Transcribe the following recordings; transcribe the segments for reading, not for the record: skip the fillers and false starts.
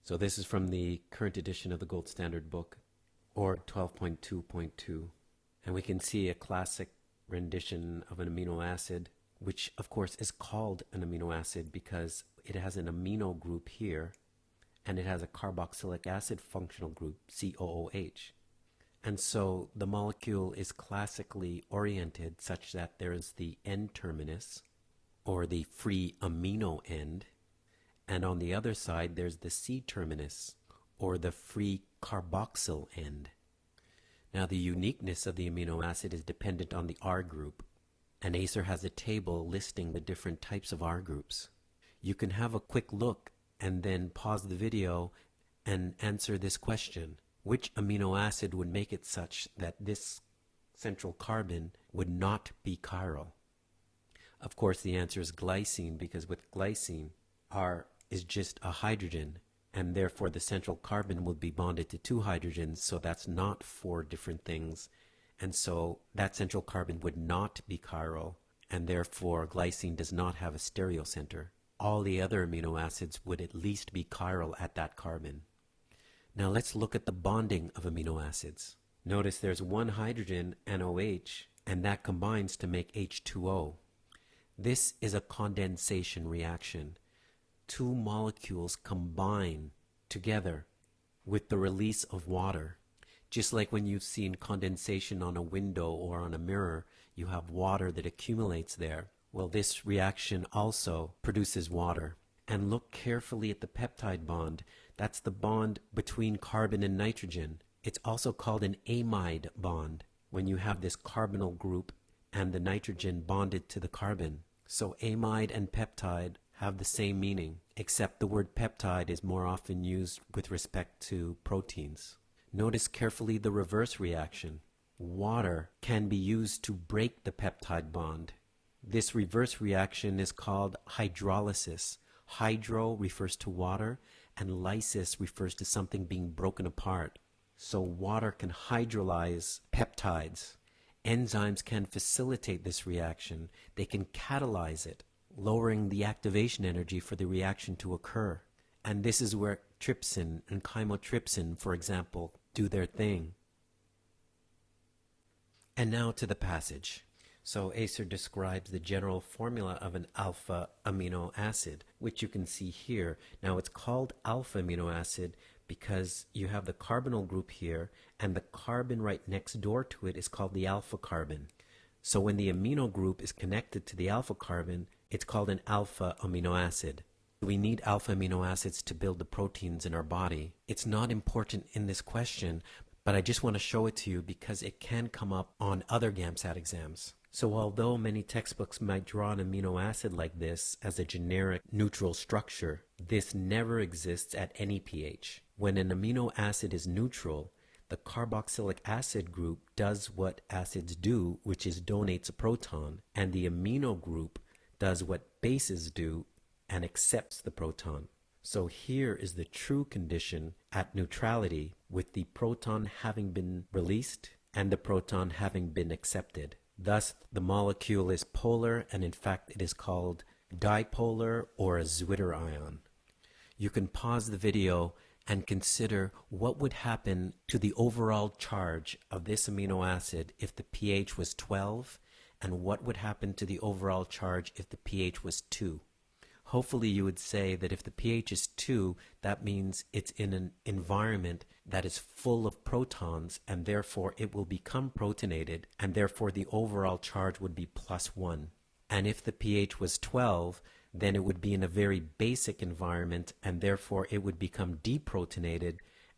So this is from the current edition of the Gold Standard book, or 12.2.2. And we can see a classic rendition of an amino acid, which of course is called an amino acid because it has an amino group here, and it has a carboxylic acid functional group, COOH. And so the molecule is classically oriented such that there is the N-terminus, or the free amino end, and on the other side there's the C-terminus, or the free carboxyl end. Now the uniqueness of the amino acid is dependent on the R group, and ACER has a table listing the different types of R groups. You can have a quick look and then pause the video and answer this question. Which amino acid would make it such that this central carbon would not be chiral? Of course the answer is glycine, because with glycine, R is just a hydrogen, and therefore the central carbon will be bonded to two hydrogens, so that's not four different things, and so that central carbon would not be chiral, and therefore glycine does not have a stereocenter. All the other amino acids would at least be chiral at that carbon. Now let's look at the bonding of amino acids. Notice there's one hydrogen, NOH, and that combines to make H2O. This is a condensation reaction. Two molecules combine together with the release of water. Just like when you've seen condensation on a window or on a mirror, you have water that accumulates there. Well, this reaction also produces water. And look carefully at the peptide bond. That's the bond between carbon and nitrogen. It's also called an amide bond when you have this carbonyl group and the nitrogen bonded to the carbon. So amide and peptide have the same meaning, except the word peptide is more often used with respect to proteins. Notice carefully the reverse reaction. Water can be used to break the peptide bond. This reverse reaction is called hydrolysis. Hydro refers to water, and lysis refers to something being broken apart. So water can hydrolyze peptides. Enzymes can facilitate this reaction. They can catalyze it, lowering the activation energy for the reaction to occur. And this is where trypsin and chymotrypsin, for example, do their thing. And now to the passage. So ACER describes the general formula of an alpha amino acid, which you can see here. Now it's called alpha amino acid because you have the carbonyl group here, and the carbon right next door to it is called the alpha carbon. So when the amino group is connected to the alpha carbon, it's called an alpha amino acid. We need alpha amino acids to build the proteins in our body. It's not important in this question, but I just want to show it to you because it can come up on other GAMSAT exams. So although many textbooks might draw an amino acid like this as a generic neutral structure, this never exists at any pH. When an amino acid is neutral, the carboxylic acid group does what acids do, which is donates a proton, and the amino group does what bases do and accepts the proton. So here is the true condition at neutrality, with the proton having been released and the proton having been accepted. Thus, the molecule is polar, and in fact it is called dipolar or a Zwitter ion. You can pause the video and consider what would happen to the overall charge of this amino acid if the pH was 12, and what would happen to the overall charge if the pH was 2. Hopefully you would say that if the pH is 2, that means it's in an environment that is full of protons, and therefore it will become protonated, and therefore the overall charge would be +1. And if the pH was 12, then it would be in a very basic environment, and therefore it would become deprotonated,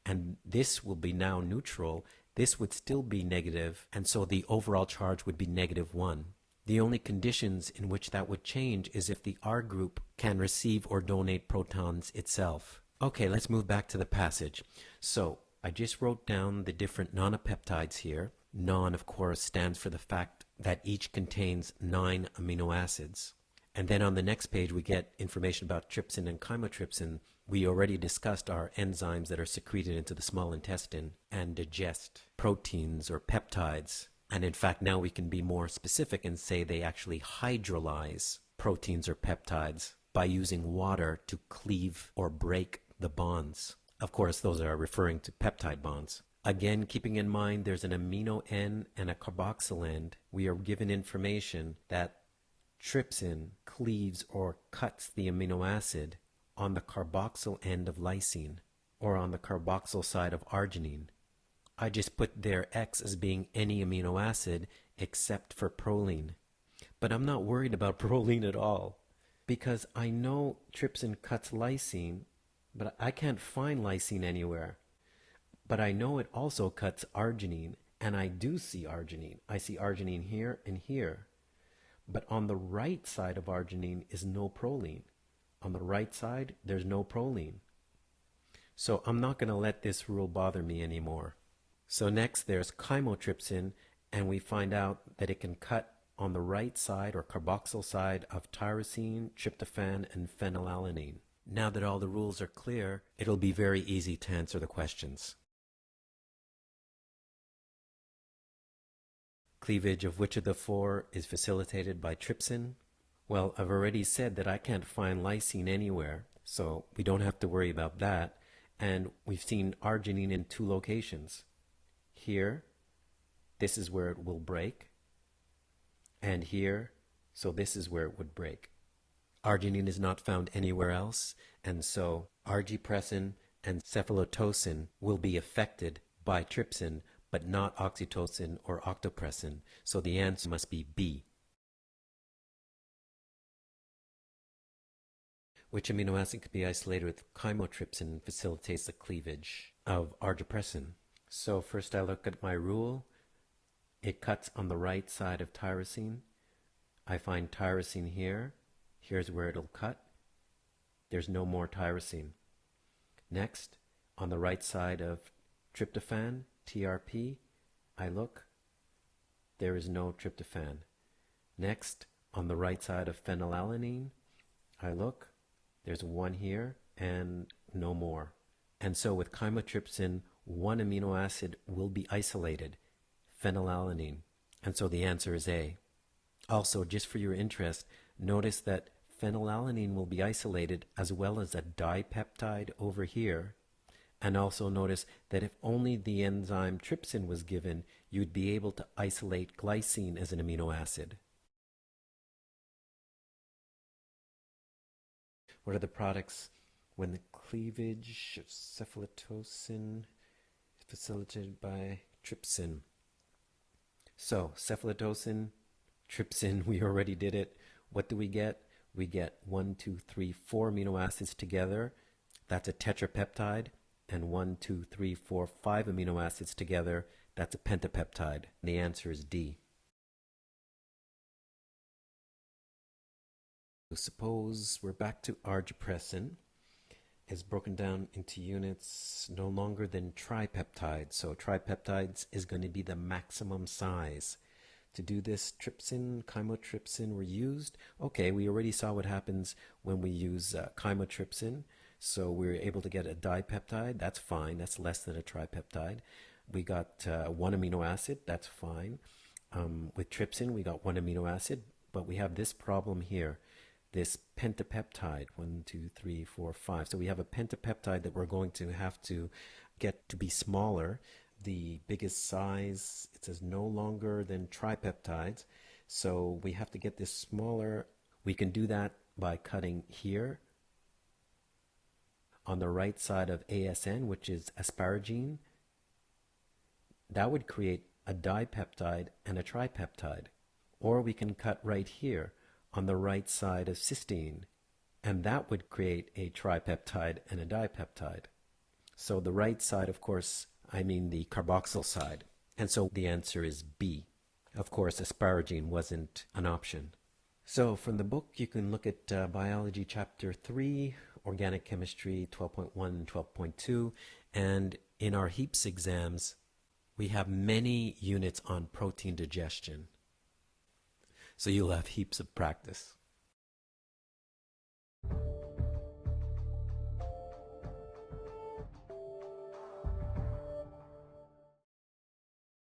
and this will be now neutral. This would still be negative, and so the overall charge would be -1. The only conditions in which that would change is if the R group can receive or donate protons itself. Okay, let's move back to the passage. So I just wrote down the different nonpeptides here. Non, of course, stands for the fact that each contains 9 amino acids. And then on the next page we get information about trypsin and chymotrypsin. We already discussed our enzymes that are secreted into the small intestine and digest proteins or peptides. And in fact, now we can be more specific and say they actually hydrolyze proteins or peptides by using water to cleave or break the bonds. Of course, those are referring to peptide bonds. Again, keeping in mind there's an amino end and a carboxyl end, we are given information that trypsin cleaves or cuts the amino acid on the carboxyl end of lysine, or on the carboxyl side of arginine. I just put there X as being any amino acid except for proline. But I'm not worried about proline at all, because I know trypsin cuts lysine, but I can't find lysine anywhere. But I know it also cuts arginine, and I do see arginine. I see arginine here and here. But on the right side of arginine is no proline. On the right side, there's no proline. So I'm not going to let this rule bother me anymore. So next there's chymotrypsin, and we find out that it can cut on the right side or carboxyl side of tyrosine, tryptophan, and phenylalanine. Now that all the rules are clear, it'll be very easy to answer the questions. Cleavage of which of the four is facilitated by trypsin? Well, I've already said that I can't find lysine anywhere, so we don't have to worry about that. And we've seen arginine in two locations. Here, this is where it will break. And here, so this is where it would break. Arginine is not found anywhere else, and so argypressin and cephalotocin will be affected by trypsin, but not oxytocin or octopressin. So the answer must be B. Which amino acid could be isolated with chymotrypsin and facilitates the cleavage of argypressin? So first I look at my rule. It cuts on the right side of tyrosine. I find tyrosine here. Here's where it'll cut. There's no more tyrosine. Next, on the right side of tryptophan, TRP, I look. There is no tryptophan. Next, on the right side of phenylalanine, I look. There's one here and no more. And so with chymotrypsin, one amino acid will be isolated, phenylalanine. And so the answer is A. Also, just for your interest, notice that phenylalanine will be isolated as well as a dipeptide over here. And also notice that if only the enzyme trypsin was given, you'd be able to isolate glycine as an amino acid. What are the products when the cleavage of cephalotocin is facilitated by trypsin? So, cephalotocin, trypsin, we already did it. What do we get? We get 1, 2, 3, 4 amino acids together. That's a tetrapeptide. And 1, 2, 3, 4, 5 amino acids together. That's a pentapeptide. The answer is D. Suppose we're back to argypressin. It's broken down into units no longer than tripeptides. So tripeptides is going to be the maximum size. To do this, trypsin, chymotrypsin were used. Okay, we already saw what happens when we use chymotrypsin. So we were able to get a dipeptide. That's fine. That's less than a tripeptide. We got one amino acid. That's fine. With trypsin, we got one amino acid. But we have this problem here. This pentapeptide, 1, 2, 3, 4, 5. So we have a pentapeptide that we're going to have to get to be smaller. The biggest size, it says no longer than tripeptides. So we have to get this smaller. We can do that by cutting here on the right side of ASN, which is asparagine. That would create a dipeptide and a tripeptide. Or we can cut right here on the right side of cysteine, and that would create a tripeptide and a dipeptide. So the right side, of course, I mean the carboxyl side. And so the answer is B. Of course, asparagine wasn't an option. So from the book, you can look at Biology Chapter 3, Organic Chemistry 12.1 and 12.2. And in our HEAPS exams, we have many units on protein digestion. So you'll have heaps of practice.